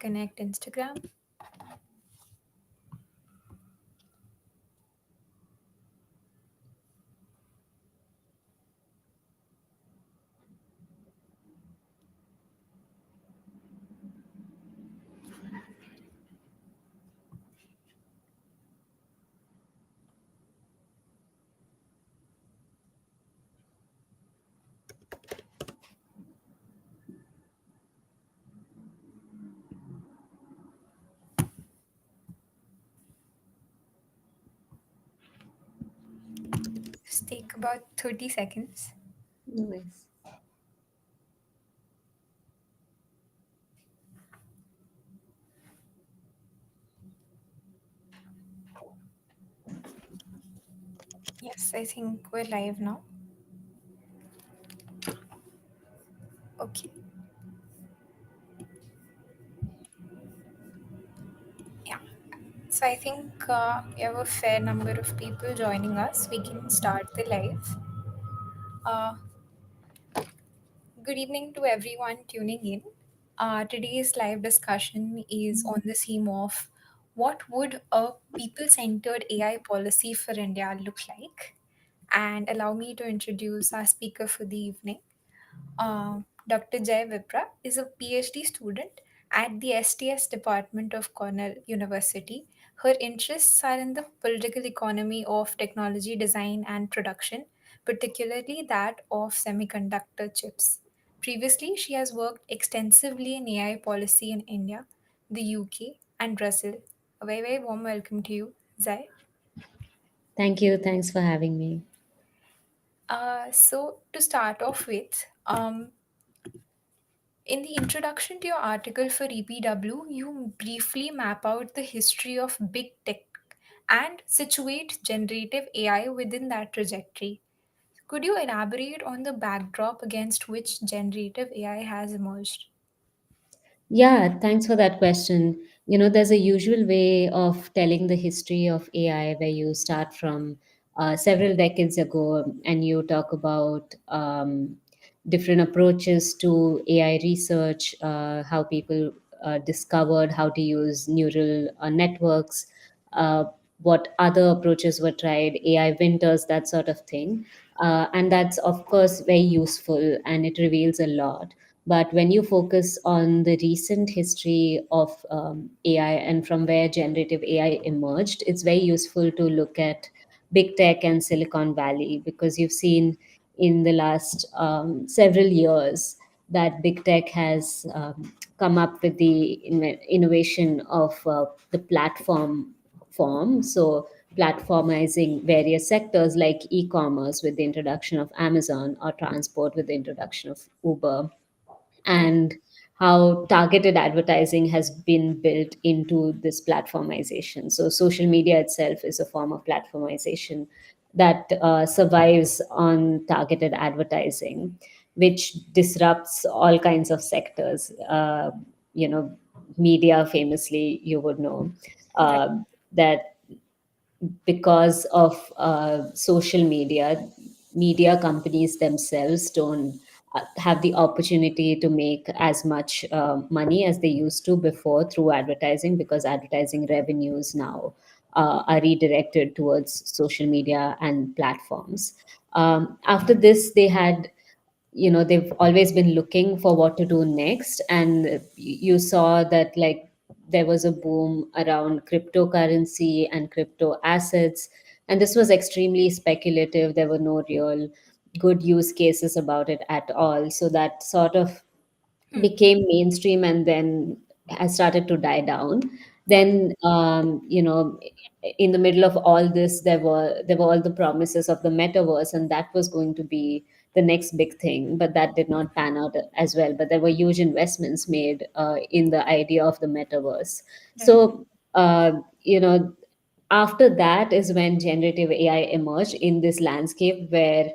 connect Instagram. Just take about 30 seconds. Nice. Yes, I think we're live now. Okay. Yeah. So I think we have a fair number of people joining us. We can start the live. Uh, Good evening to everyone tuning in. Today's live discussion is on the theme of what would a people-centered AI policy for India look like? And allow me to introduce our speaker for the evening. Dr. Jai Vipra is a PhD student at the STS department of Cornell University. Her interests are in the political economy of technology design and production, particularly that of semiconductor chips. Previously, she has worked extensively in AI policy in India, the UK, and Brazil. A very, very warm welcome to you, Zai. Thank you. Thanks for having me. So, to start off with, in the introduction to your article for EPW, you briefly map out the history of big tech and situate generative AI within that trajectory. Could you elaborate on the backdrop against which generative AI has emerged? Yeah, thanks for that question. There's a usual way of telling the history of AI where you start from several decades ago and you talk about different approaches to AI research, how people discovered how to use neural networks, uh, what other approaches were tried, AI winters, that sort of thing. And that's, of course, very useful and it reveals a lot. But when you focus on the recent history of AI and from where generative AI emerged, it's very useful to look at big tech and Silicon Valley because you've seen in the last several years that big tech has come up with the innovation of the platform form. So, platformizing various sectors like e commerce with the introduction of Amazon or transport with the introduction of Uber Right. and how targeted advertising has been built into this platformization. So, social media itself is a form of platformization that survives on targeted advertising, which disrupts all kinds of sectors. You know, Media famously, you would know Right. uh, that because of social media, media companies themselves don't have the opportunity to make as much money as they used to before through advertising because advertising revenues now are redirected towards social media and platforms. After this, they've always been looking for what to do next, and you saw that like there was a boom around cryptocurrency and crypto assets, and this was extremely speculative. There were no real good use cases about it at all, so that sort of Hmm. became mainstream and then has started to die down. Okay. Then in the middle of all this, there were all the promises of the metaverse, and that was going to be the next big thing, but that did not pan out as well. But there were huge investments made in the idea of the metaverse. Right. So after that is when generative AI emerged in this landscape where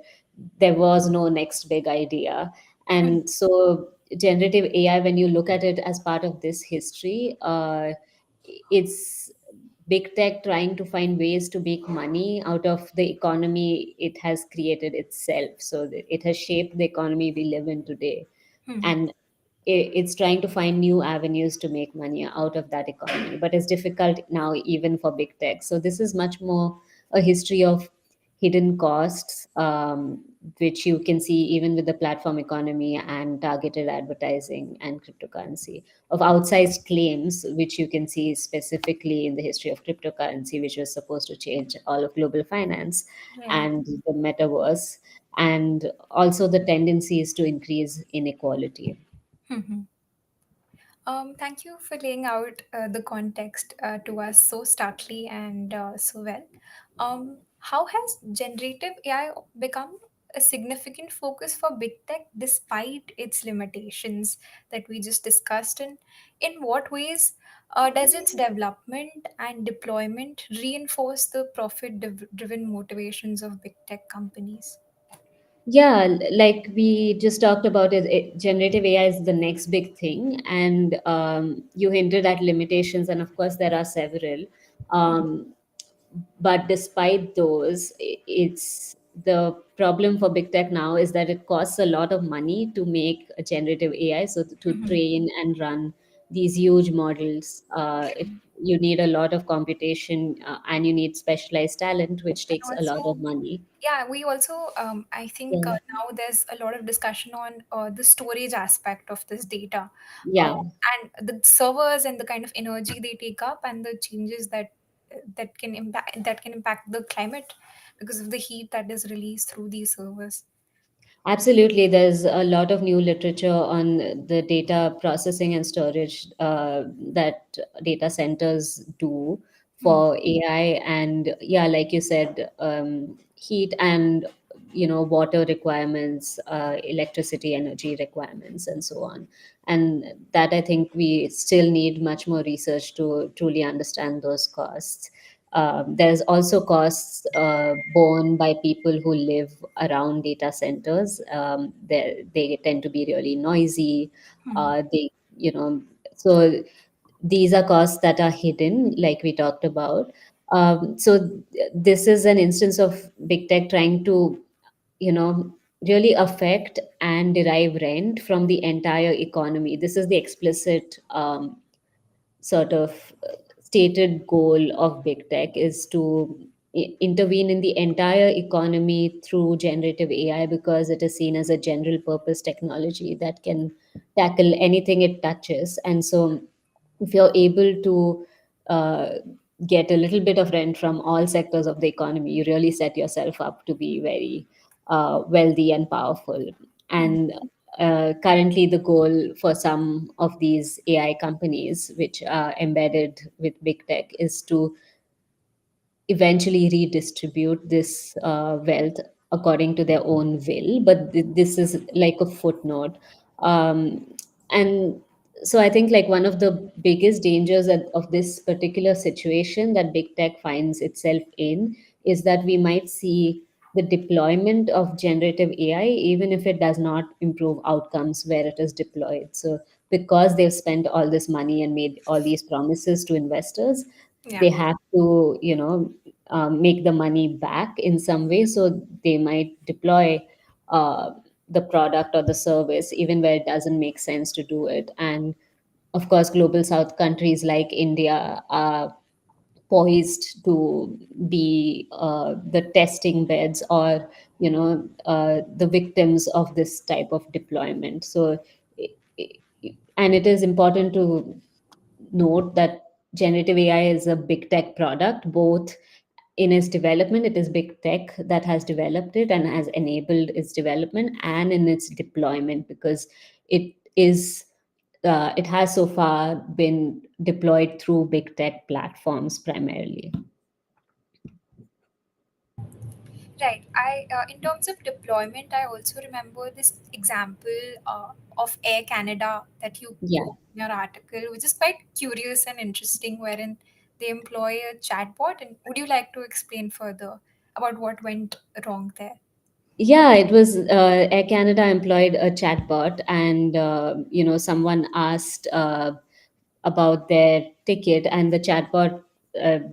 there was no next big idea. Hmm. And so, generative AI, when you look at it as part of this history, it's big tech trying to find ways to make money out of the economy it has created itself. So, it has shaped the economy we live in today. Hmm. And it's trying to find new avenues to make money out of that economy, but it's difficult now even for big tech. So this is much more a history of hidden costs, which you can see even with the platform economy and targeted advertising and cryptocurrency, of outsized claims, which you can see specifically in the history of cryptocurrency, which was supposed to change all of global finance Right. and the metaverse, and also the tendencies to increase inequality. Mhm. Thank you for laying out the context to us so starkly and so well. How has generative AI become a significant focus for big tech despite its limitations that we just discussed? And in what ways does its development and deployment reinforce the profit driven motivations of big tech companies? Yeah, like we just talked about generative AI is the next big thing, and you hinted at limitations, and of course there are several. Um, but despite those, it's the problem for big tech now is that it costs a lot of money to make a generative AI, so to Mhm. train and run these huge models. You need a lot of computation, and you need specialized talent, which And takes a lot of also, money. yeah, we also, I think Yeah. now there's a lot of discussion on the storage aspect of this data, uh, Yeah. and the servers and the kind of energy they take up, and the changes that can impact the climate because of the heat that is released through these servers. Absolutely. There's a lot of new literature on the data processing and storage that data centers do Hmm. for AI. And yeah, like you said, heat and water requirements, electricity, energy requirements, and so on. And that, I think, we still need much more research to truly understand those costs. There's also costs borne by people who live around data centers. They tend to be really noisy. Hmm. They, so these are costs that are hidden, like we talked about. This is an instance of big tech trying to, really affect and derive rent from the entire economy. This is the explicit sort of stated goal of big tech, is to intervene in the entire economy through generative AI, because it is seen as a general purpose technology that can tackle anything it touches. And so if you're able to uh, get a little bit of rent from all sectors of the economy, you really set yourself up to be very wealthy and powerful. Hmm. And currently, the goal for some of these AI companies, which are embedded with big tech, is to eventually redistribute this wealth according to their own will. But this is like a footnote. And so I think, like, one of the biggest dangers of this particular situation that big tech finds itself in is that we might see the deployment of generative AI, even if it does not improve outcomes where it is deployed. So because they've spent all this money and made all these promises to investors, Yeah. they have to, make the money back in some way. So they might deploy uh, the product or the service even where it doesn't make sense to do it. And of course, global south countries like India are poised to be the testing beds, or the victims of this type of deployment. So i- and it is important to note that generative AI is a big tech product. Both in its development, it is big tech that has developed it and has enabled its development, and in its deployment, because it is it has so far been deployed through big tech platforms primarily. Right. In terms of deployment, I also remember this example of Air Canada that you Yeah. quote in your article, which is quite curious and interesting, wherein they employ a chatbot. And would you like to explain further about what went wrong there? Yeah, it was Air Canada employed a chatbot, and someone asked about their ticket, and the chatbot,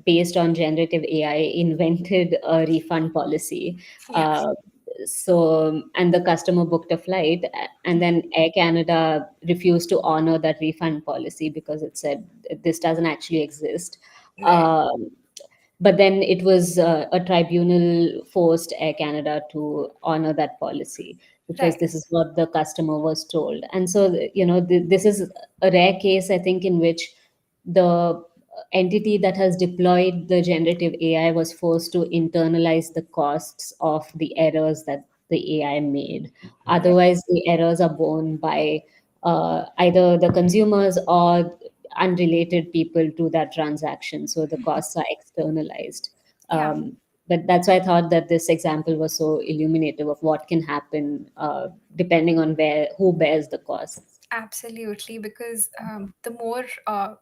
based on generative AI, invented a refund policy. Yeah. Uh, And the customer booked a flight, and then Air Canada refused to honor that refund policy because it said this doesn't actually exist. Right. But then it was a tribunal forced Air Canada to honor that policy because Right. this is what the customer was told. And so, this is a rare case, I think, in which the entity that has deployed the generative AI was forced to internalize the costs of the errors that the AI made. Right. Otherwise, the errors are borne by either the consumers or unrelated people to that transaction. So the costs are externalized. Yeah. But that's why I thought that this example was so illuminative of what can happen depending on who bears the costs. Absolutely, because the more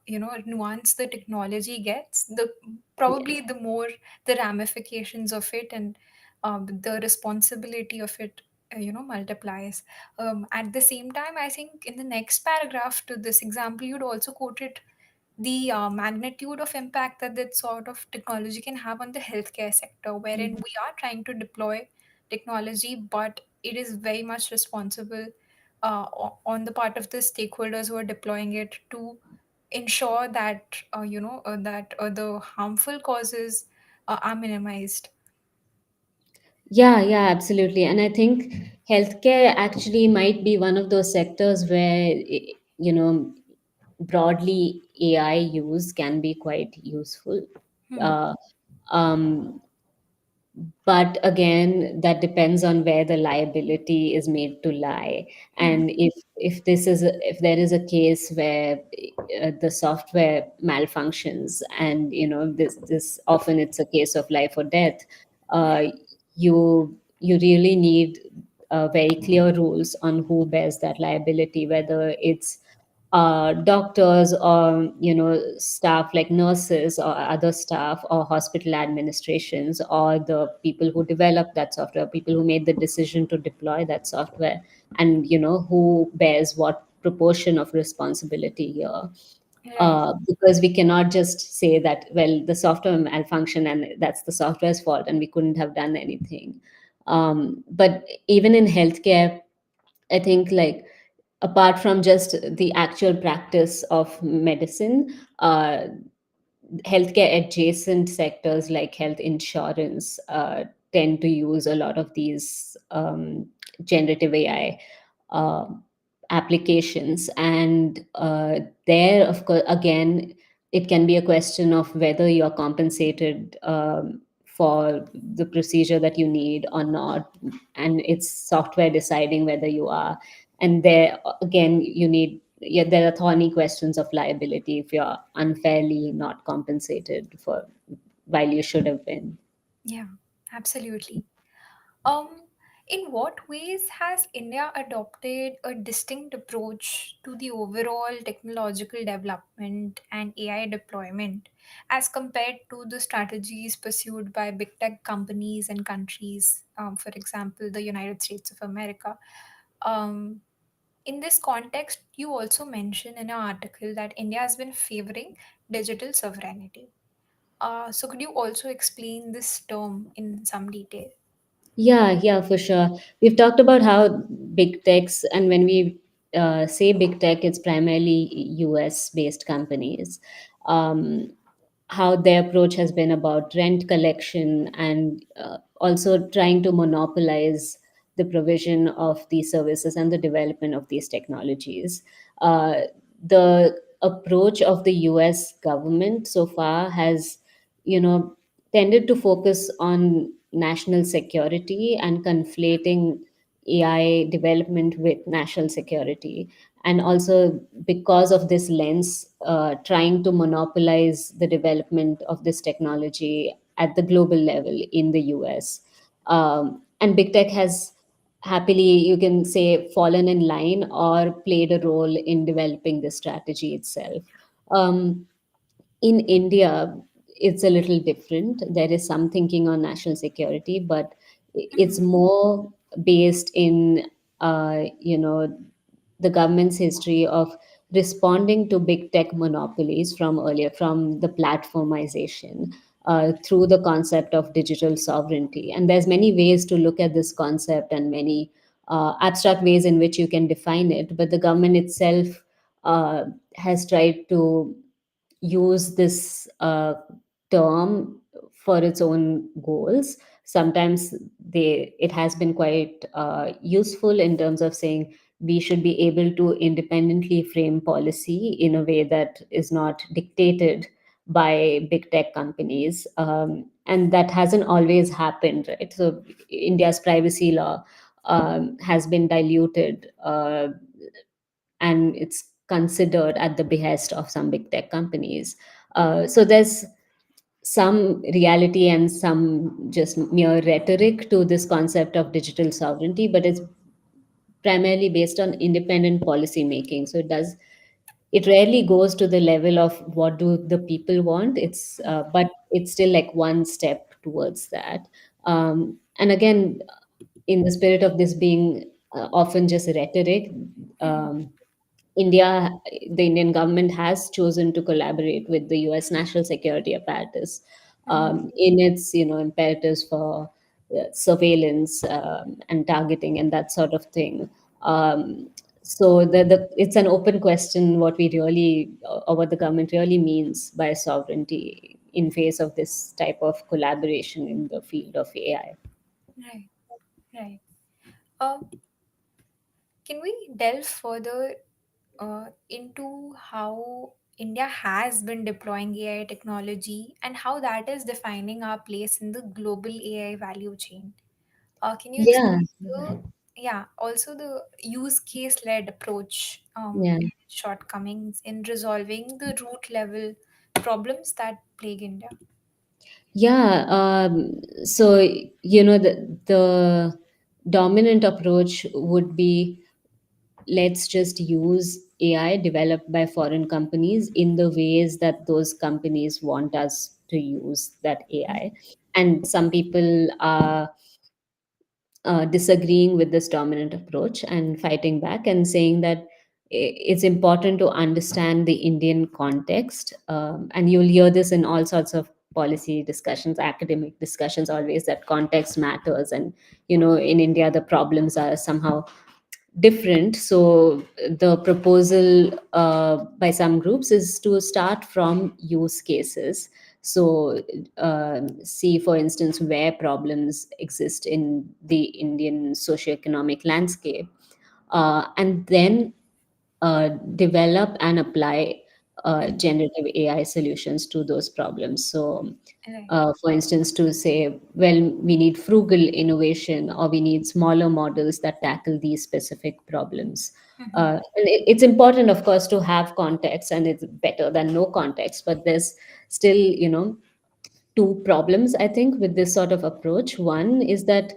nuanced the technology gets, the Yeah. probably the more the ramifications of it and the responsibility of it multiplies. At the same time, I think in the next paragraph to this example, you'd also quoted the magnitude of impact that that sort of technology can have on the healthcare sector, wherein Mhm. we are trying to deploy technology, but it is very much responsible on the part of the stakeholders who are deploying it to ensure that the harmful causes are minimized. Yeah, absolutely. And I think healthcare actually might be one of those sectors where, broadly AI use can be quite useful. Hmm. Uh, um, but again, that depends on where the liability is made to lie. Hmm. And if there is a case where the software malfunctions, and this often it's a case of life or death, uh, you really need very clear rules on who bears that liability, whether it's doctors or staff like nurses or other staff or hospital administrations or the people who developed that software, people who made the decision to deploy that software, and who bears what proportion of responsibility here. Right. Because we cannot just say that, well, the software malfunctioned and that's the software's fault and we couldn't have done anything. But even in healthcare, I think, like, apart from just the actual practice of medicine, healthcare adjacent sectors like health insurance tend to use a lot of these generative AI uh, applications. And there, of course, again, it can be a question of whether you're compensated for the procedure that you need or not. And it's software deciding whether you are. And there, again, there are thorny questions of liability if you're unfairly not compensated for while you should have been. Yeah, absolutely. Um, in what ways has India adopted a distinct approach to the overall technological development and AI deployment as compared to the strategies pursued by big tech companies and countries, for example, the United States of America? Um, in this context, you also mention in an article that India has been favoring digital sovereignty. So, could you also explain this term in some detail? Yeah, for sure. We've talked about how big techs, and when we say big tech, it's primarily US based companies. Um, how their approach has been about rent collection and also trying to monopolize the provision of these services and the development of these technologies. The approach of the US government so far has, you know, tended to focus on national security and conflating AI development with national security. And also, because of this lens, trying to monopolize the development of this technology at the global level in the US. And big tech has happily, you can say, fallen in line or played a role in developing this strategy itself. Um, in India, it's a little different. There is some thinking on national security, but it's Mhm. more based in, the government's history of responding to big tech monopolies from earlier, from the platformization. through the concept of digital sovereignty. And there's many ways to look at this concept and many abstract ways in which you can define it. But the government itself uh, has tried to use this term for its own goals. Sometimes it has been quite useful in terms of saying we should be able to independently frame policy in a way that is not dictated by big tech companies, and that hasn't always happened, right? So India's privacy law has been diluted, and it's considered at the behest of some big tech companies. So there's some reality and some just mere rhetoric to this concept of digital sovereignty, but it's primarily based on independent policy making. So it rarely goes to the level of what do the people want. But it's still like one step towards that. And again, in the spirit of this being often just rhetoric, um, India, the Indian government has chosen to collaborate with the U.S. national security apparatus in its, imperatives for surveillance and targeting and that sort of thing. So it's an open question what we really, or what the government really means by sovereignty in face of this type of collaboration in the field of AI. Right, right. Uh, can we delve further into how India has been deploying AI technology and how that is defining our place in the global AI value chain? Can you Yeah, explain yeah, also the use case led approach yeah. and shortcomings in resolving the root level problems that plague India? Yeah, so the dominant approach would be, let's just use AI developed by foreign companies in the ways that those companies want us to use that AI. And some people are disagreeing with this dominant approach and fighting back and saying that it's important to understand the Indian context. And you'll hear this in all sorts of policy discussions, academic discussions, always that context matters. And, in India, the problems are somehow different. So the proposal by some groups is to start from use cases. So see, for instance, where problems exist in the Indian socioeconomic landscape, and then develop and apply generative AI solutions to those problems. So, Right. for instance, to say, well, we need frugal innovation or we need smaller models that tackle these specific problems. And it's important, of course, to have context, and it's better than no context, but there's still, two problems, I think, with this sort of approach. One is that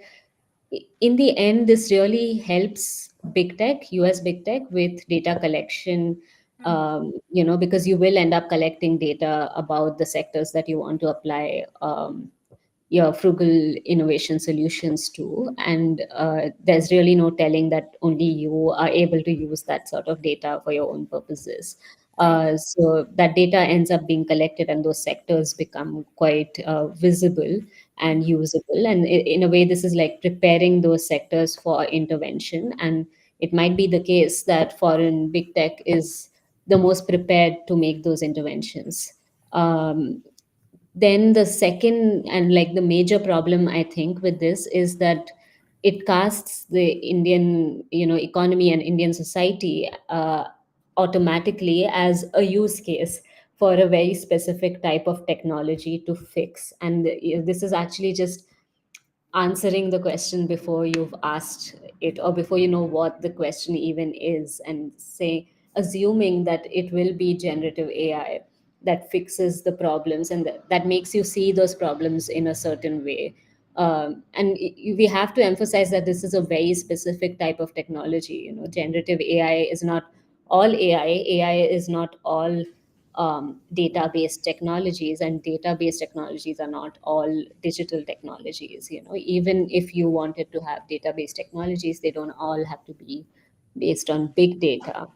in the end, this really helps big tech, US big tech, with data collection, because you will end up collecting data about the sectors that you want to apply your frugal innovation solutions to. And there's really no telling that only you are able to use that sort of data for your own purposes. Right. So that data ends up being collected, and those sectors become quite visible and usable. And in a way, this is like preparing those sectors for intervention. And it might be the case that foreign big tech is the most prepared to make those interventions. Um, then the second and like the major problem, I think, with this is that it casts the Indian, economy and Indian society automatically as a use case for a very specific type of technology to fix. And this is actually just answering the question before you've asked it, or before you know what the question even is, and say assuming that it will be generative AI that fixes the problems, and that makes you see those problems in a certain way. And we have to emphasize that this is a very specific type of technology. Generative AI is not all AI is not all database technologies, and database technologies are not all digital technologies. Even if you wanted to have database technologies, they don't all have to be based on big data.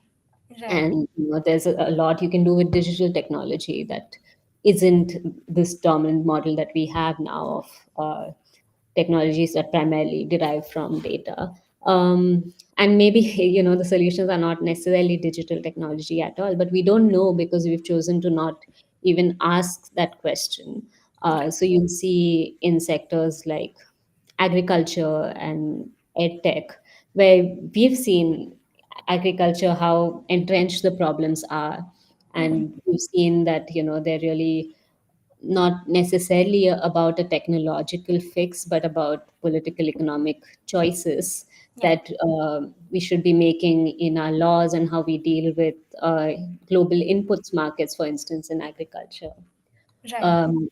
Right. And there's a lot you can do with digital technology that isn't this dominant model that we have now of technologies that primarily derive from data. And maybe the solutions are not necessarily digital technology at all, but we don't know because we've chosen to not even ask that question. So you'll see in sectors like agriculture and ed tech, where we've seen agriculture how entrenched the problems are, Mhm. and we've seen that they're really not necessarily about a technological fix, but about political economic choices Yeah. that we should be making in our laws and how we deal with global inputs markets, for instance, in agriculture. Right. um,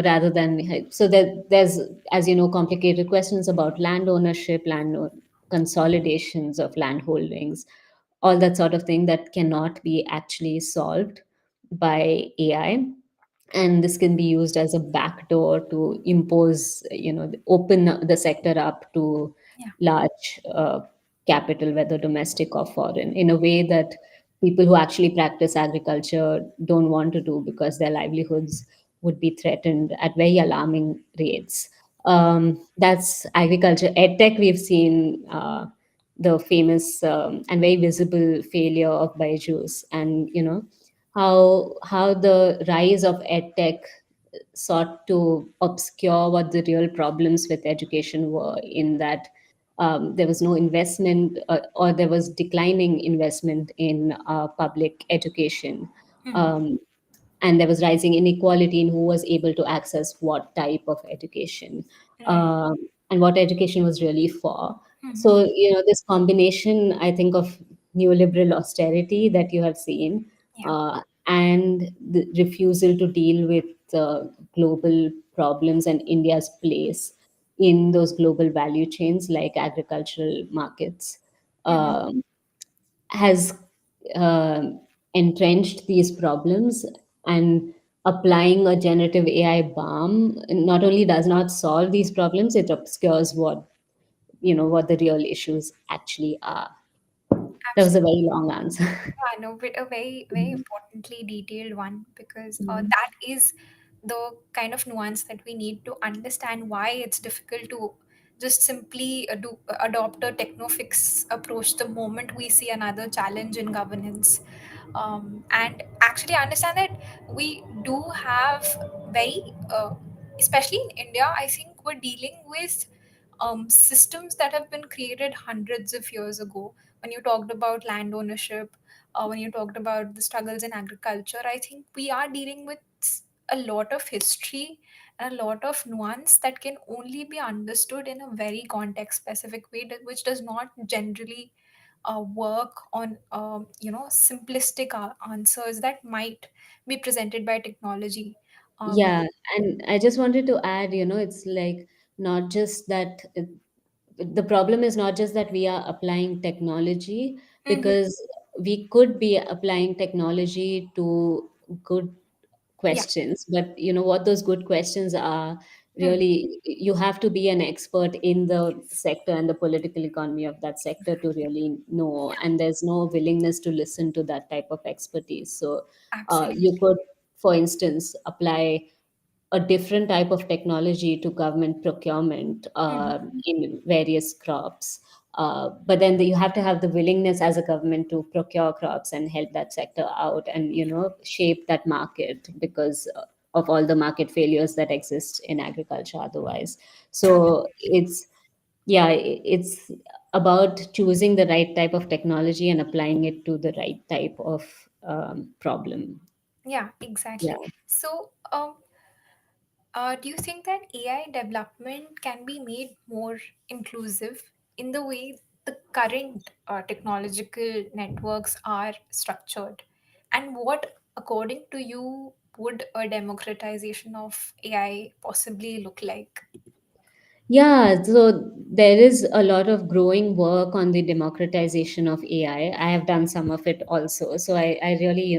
rather than so that there's, as you know, complicated questions about land ownership, consolidations of land holdings, all that sort of thing that cannot be actually solved by AI. And this can be used as a backdoor to impose, open the sector up to Yeah. large capital, whether domestic or foreign, in a way that people who actually practice agriculture don't want to do, because their livelihoods would be threatened at very alarming rates. That's agriculture. EdTech, we've seen the famous and very visible failure of Byju's, and how the rise of EdTech sought to obscure what the real problems with education were, in that there was no investment, or there was declining investment in public education. Mhm. Um, and there was rising inequality in who was able to access what type of education, Right. and what education was really for. Mhm. So this combination, I think, of neoliberal austerity that you have seen, Yeah. uh, and the refusal to deal with global problems and India's place in those global value chains like agricultural markets, Mhm. um, has entrenched these problems. And applying a generative AI balm not only does not solve these problems, it obscures what the real issues actually are. That was a Absolutely. very long answer. Yeah, no, but a very, very importantly detailed one, because Mhm. that is the kind of nuance that we need to understand why it's difficult to just simply adopt a techno fix approach the moment we see another challenge in governance. And actually understand that we do have very, especially in India, I think we're dealing with systems that have been created hundreds of years ago. When you talked about land ownership, when you talked about the struggles in agriculture, I think we are dealing with a lot of history and a lot of nuance that can only be understood in a very context specific way, which does not generally work on simplistic answers that might be presented by technology. um, Yeah, and I just wanted to add, it's like not just that. The problem is not just that we are applying technology, mhm, because we could be applying technology to good yeah. questions, but what those good questions are, Mhm, really you have to be an expert in the sector and the political economy of that sector to really know, yeah, and there's no willingness to listen to that type of expertise. So you absolutely. could, for instance, apply a different type of technology to government procurement Mhm, in various crops. But then you have to have the willingness as a government to procure crops and help that sector out, and shape that market, because of all the market failures that exist in agriculture otherwise. So it's, yeah, it's about choosing the right type of technology and applying it to the right type of problem. yeah, Yeah. exactly. So do you think that AI development can be made more inclusive in the way the current technological networks are structured? And what, according to you, would a democratization of AI possibly look like? Yeah, so there is a lot of growing work on the democratization of AI. I have done some of it also. So I really,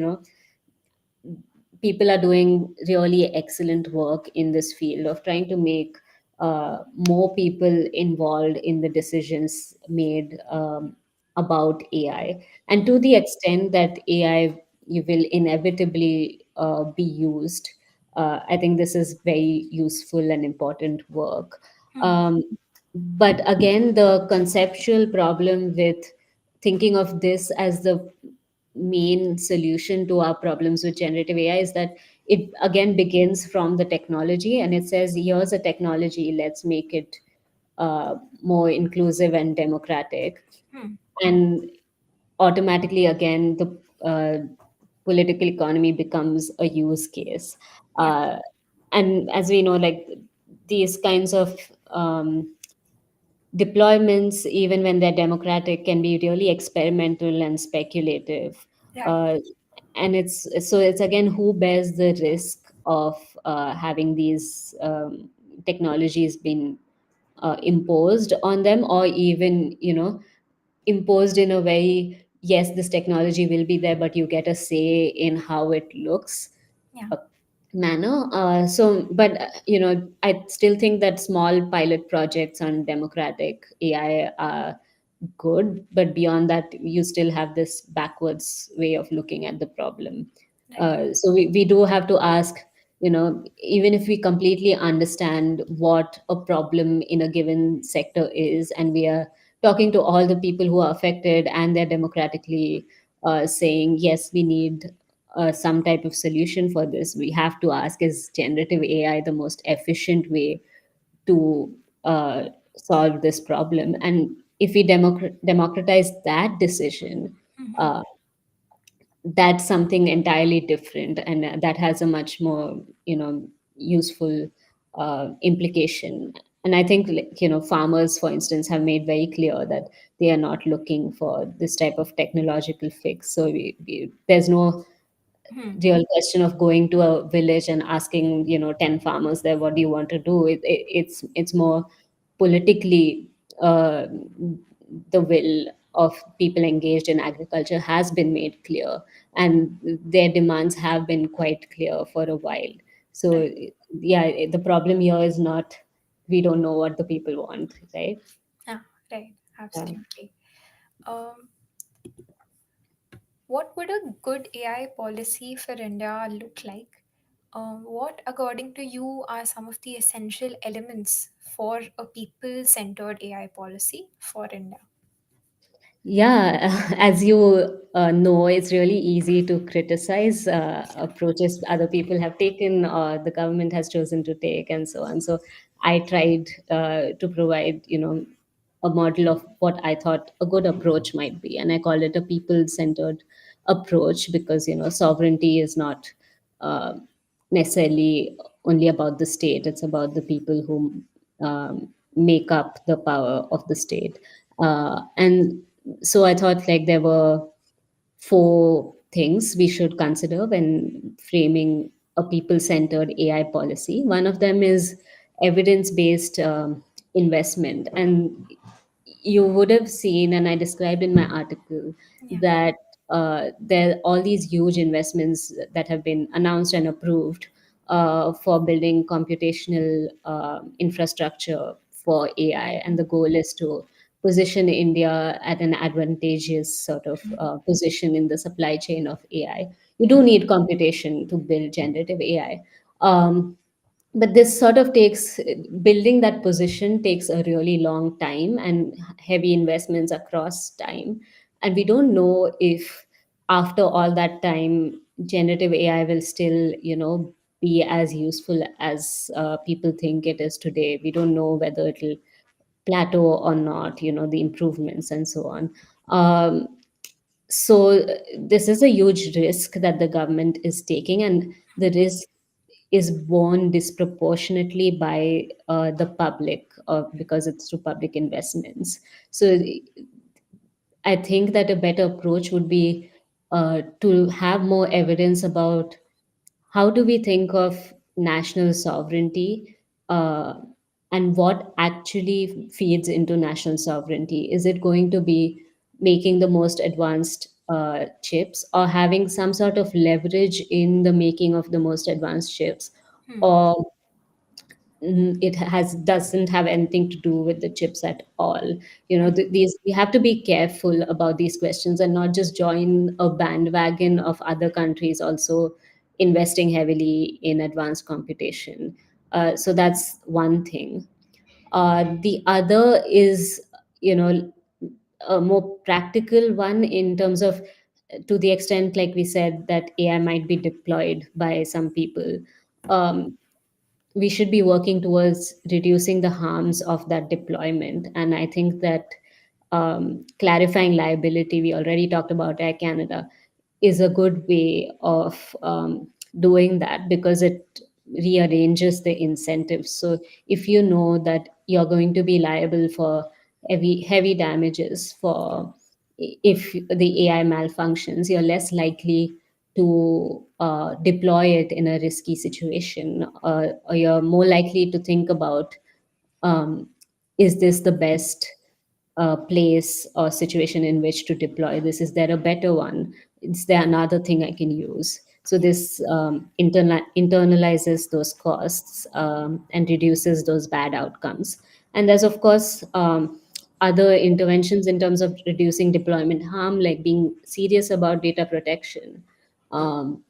people are doing really excellent work in this field of trying to make more people involved in the decisions made about AI. And to the extent that AI, you will inevitably be used. I think this is very useful and important work. Hmm. Um, but again, the conceptual problem with thinking of this as the main solution to our problems with generative AI is that it again begins from the technology, and it says, here's a technology, let's make it more inclusive and democratic. Hmm. And automatically, again, the political economy becomes a use case. Yeah. Uh, and as we know, like these kinds of deployments, even when they're democratic, can be really experimental and speculative. Right. Uh, and it's again who bears the risk of having these technologies being imposed on them, or even imposed in a very, yes, this technology will be there, but you get a say in how it looks, Yeah. manner. But I still think that small pilot projects on democratic AI are good, but beyond that, you still have this backwards way of looking at the problem. Right. So we do have to ask, even if we completely understand what a problem in a given sector is, and we are talking to all the people who are affected, and they're democratically saying, yes, we need some type of solution for this, we have to ask, is generative AI the most efficient way to solve this problem? And if we democratize that decision, Hmm. uh, that's something entirely different, and that has a much more useful implication. And I think, like, farmers, for instance, have made very clear that they are not looking for this type of technological fix. So there's no Hmm. real question of going to a village and asking 10 farmers there, what do you want to do? It's more politically, the will of people engaged in agriculture has been made clear, and their demands have been quite clear for a while. So Right. yeah, the problem here is not, we don't know what the people want, right? Yeah. Right. Yeah. Absolutely. Um, what would a good AI policy for India look like? What, according to you, are some of the essential elements for a people-centered AI policy for India? Yeah, as you know, it's really easy to criticize approaches other people have taken, or the government has chosen to take, and so on. So I tried to provide, a model of what I thought a good approach might be, and I called it a people-centered approach, because sovereignty is not uh, necessarily only about the state; it's about the people who make up the power of the state. And so I thought, like, there were four things we should consider when framing a people centered AI policy. One of them is evidence based investment. And you would have seen, and I described in my article, Yeah. that there are all these huge investments that have been announced and approved for building computational infrastructure for AI. And the goal is to position India at an advantageous sort of position in the supply chain of AI. You do need computation to build generative AI. But this sort of takes, building that position takes a really long time and heavy investments across time. And we don't know if after all that time, generative AI will still, be as useful as people think it is today. We don't know whether it'll plateau or not, the improvements and so on. So this is a huge risk that the government is taking, and the risk is borne disproportionately by the public, because it's through public investments. So I think that a better approach would be to have more evidence about how do we think of national sovereignty, uh, and what actually feeds into national sovereignty. Is it going to be making the most advanced chips, or having some sort of leverage in the making of the most advanced chips, Hmm. or it has doesn't have anything to do with the chips at all? These, we have to be careful about these questions and not just join a bandwagon of other countries also investing heavily in advanced computation. So that's one thing. The other is, you know, a more practical one in terms of, to the extent, like we said, that AI might be deployed by some people. Um, we should be working towards reducing the harms of that deployment. And I think that clarifying liability, we already talked about Air Canada, is a good way of doing that, because it rearranges the incentives. So if you know that you're going to be liable for heavy damages for, if the AI malfunctions, you're less likely to deploy it in a risky situation, or you're more likely to think about, um, is this the best place or situation in which to deploy this? Is there a better one? Is there another thing I can use? So this internalizes those costs, and reduces those bad outcomes. And there's, of course, other interventions in terms of reducing deployment harm, like being serious about data protection, um,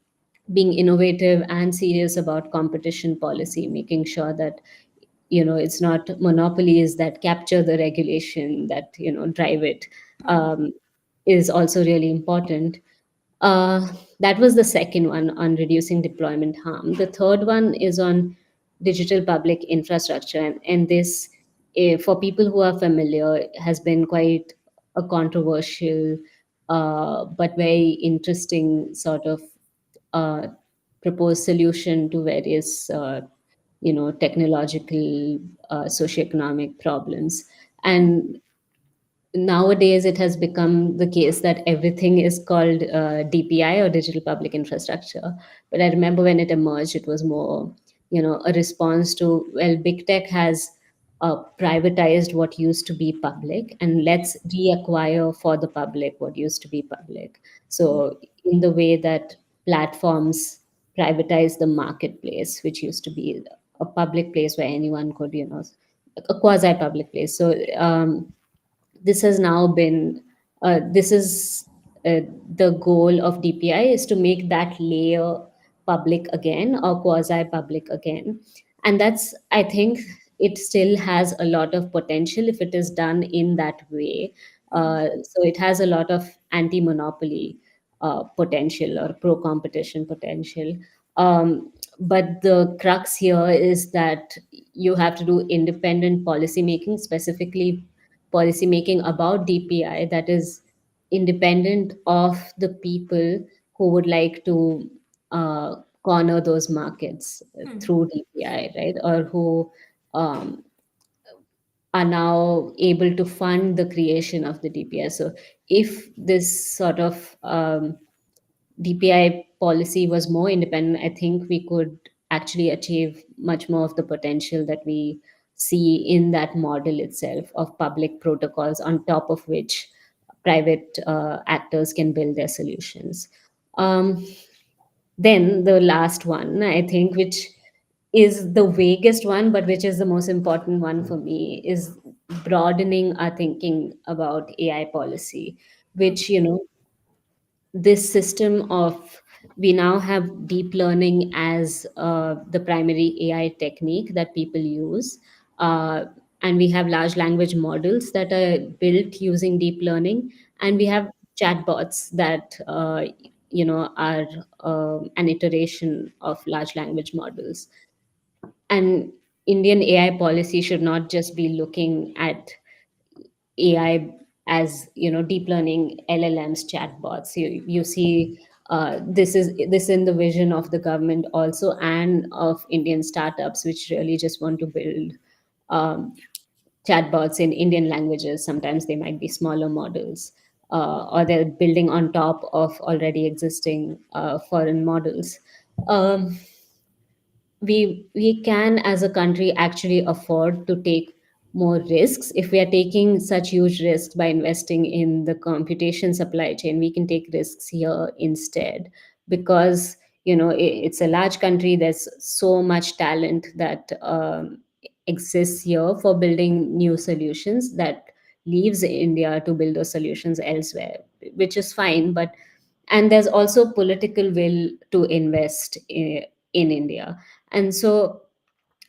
being innovative and serious about competition policy, making sure that, it's not monopolies that capture the regulation, that drive it, um, is also really important. That was the second one, on reducing deployment harm. The third one is on digital public infrastructure, and this, for people who are familiar, has been quite a controversial, but very interesting sort of uh, proposed solution to various technological, socioeconomic problems. And nowadays it has become the case that everything is called DPI, or digital public infrastructure. But I remember when it emerged, it was more, a response to, well, big tech has privatized what used to be public, and let's reacquire for the public what used to be public. So in the way that platforms privatize the marketplace, which used to be a public place where anyone could, a quasi public place. So this has now been, this is the goal of DPI, is to make that layer public again, or quasi public again. And that's, I think, it still has a lot of potential if it is done in that way. So it has a lot of anti monopoly potential, or pro competition potential. But the crux here is that you have to do independent policy making, specifically policy making about DPI, that is independent of the people who would like to corner those markets through DPI, right? Or who um, are now able to fund the creation of the DPI. So if this sort of DPI policy was more independent, I think we could actually achieve much more of the potential that we see in that model itself, of public protocols on top of which private actors can build their solutions. Um, then the last one, I think, which is the vaguest one, but which is the most important one for me, is broadening our thinking about AI policy, which, this system of, we now have deep learning as the primary AI technique that people use. And we have large language models that are built using deep learning. And we have chatbots that, are an iteration of large language models. And Indian AI policy should not just be looking at AI as, deep learning, LLMs, chatbots. You see, this in the vision of the government also, and of Indian startups, which really just want to build um, chatbots in Indian languages. Sometimes they might be smaller models, or they're building on top of already existing foreign models. Um, we can, as a country, actually afford to take more risks. If we are taking such huge risks by investing in the computation supply chain, we can take risks here instead, because it's a large country. There's so much talent that exists here for building new solutions, that leaves India to build those solutions elsewhere, which is fine. But and there's also political will to invest in India. And so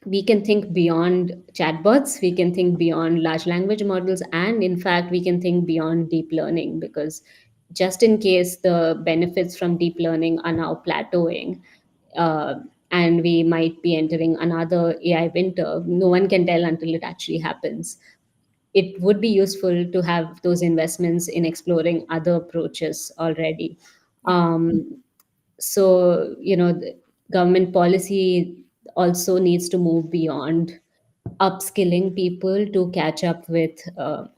we can think beyond chatbots, we can think beyond large language models, and in fact we can think beyond deep learning, because just in case the benefits from deep learning are now plateauing, uh, and we might be entering another AI winter, no one can tell until it actually happens. It would be useful to have those investments in exploring other approaches already. Yeah. Um, so, the government policy also needs to move beyond upskilling people to catch up with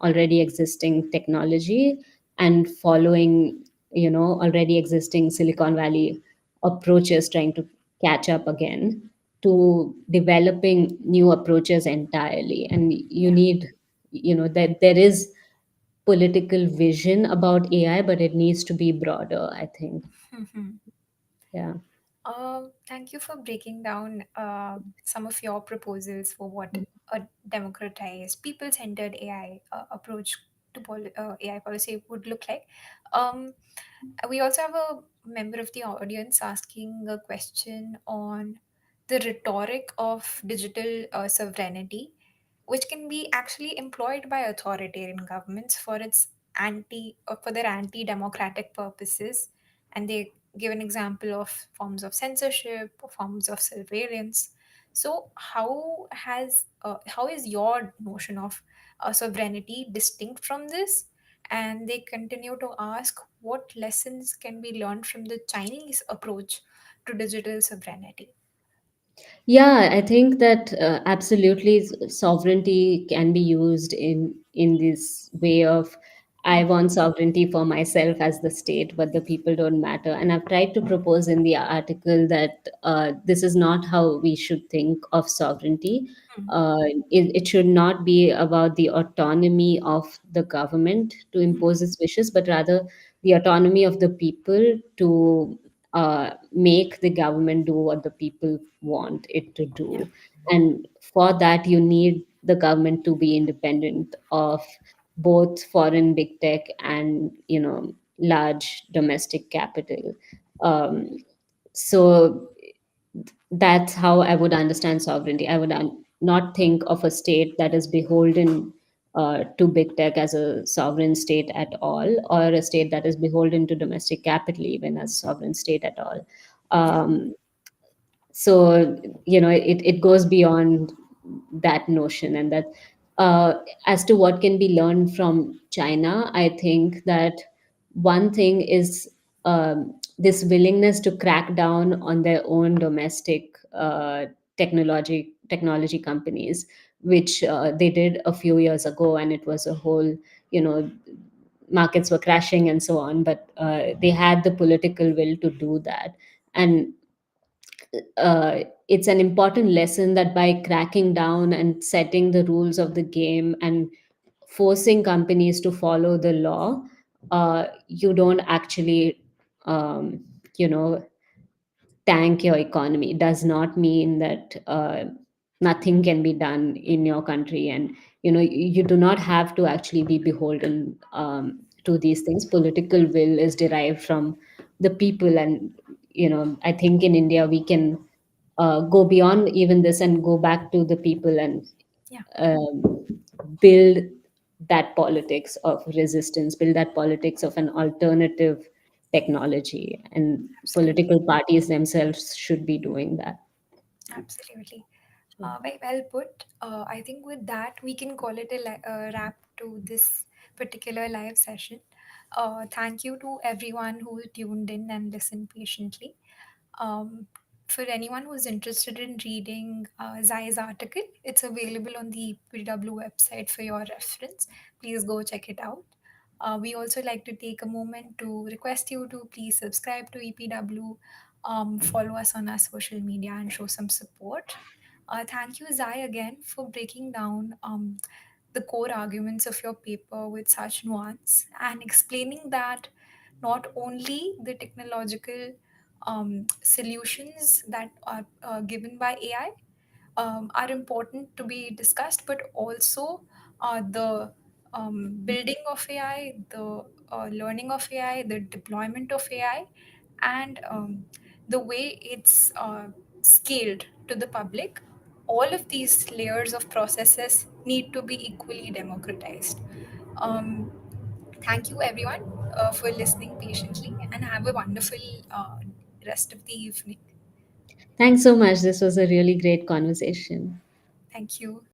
already existing technology and following, already existing Silicon Valley approaches, trying to catch up again, to developing new approaches entirely. And you Yeah. need, that there is political vision about AI, but it needs to be broader, I think. Mhm. Yeah. Thank you for breaking down some of your proposals for what a democratized, people-centered AI approach to AI policy would look like. Um, we also have a member of the audience asking a question on the rhetoric of digital sovereignty, which can be actually employed by authoritarian governments for for their anti-democratic purposes, and they give an example of forms of censorship or forms of surveillance. So how is your notion of sovereignty distinct from this? And they continue to ask what lessons can be learned from the Chinese approach to digital sovereignty. Yeah, I think that absolutely sovereignty can be used in this way of, I want sovereignty for myself as the state, but the people don't matter. And I've tried to propose in the article that this is not how we should think of sovereignty. Mm. It should not be about the autonomy of the government to impose its wishes, but rather the autonomy of the people to make the government do what the people want it to Yeah, do. And for that, you need the government to be independent of both foreign big tech and, large domestic capital. Um, so that's how I would understand sovereignty. I would not think of a state that is beholden to big tech as a sovereign state at all, or a state that is beholden to domestic capital even as sovereign state at all. yeah, So it goes beyond that notion. And that, uh, as to what can be learned from China, I think that one thing is this willingness to crack down on their own domestic technology companies, which they did a few years ago, and it was a whole, you know markets were crashing and so on, but they had the political will to do that. And it's an important lesson that by cracking down and setting the rules of the game and forcing companies to follow the law, you don't actually, um, you know, tank your economy. It does not mean that nothing can be done in your country. And you do not have to actually be beholden to these things. Political will is derived from the people. And I think in India we can go beyond even this and go back to the people and yeah, um, build that politics of resistance, build that politics of an alternative technology. And absolutely. political parties themselves should be doing that. Absolutely. Very well put. I think with that, we can call it a wrap to this particular live session. Thank you to everyone who tuned in and listened patiently. Um, for anyone who's interested in reading Zai's article, it's available on the EPW website for your reference. Please go check it out. We also like to take a moment to request you to please subscribe to EPW, follow us on our social media, and show some support. Thank you, Zai, again for breaking down the core arguments of your paper with such nuance and explaining that not only the technological solutions that are given by AI are important to be discussed, but also the building of AI, the learning of AI, the deployment of AI, and the way it's scaled to the public. All of these layers of processes need to be equally democratized. Um, Thank you, everyone, for listening patiently, and have a wonderful rest of the evening. Thanks so much. This was a really great conversation. Thank you.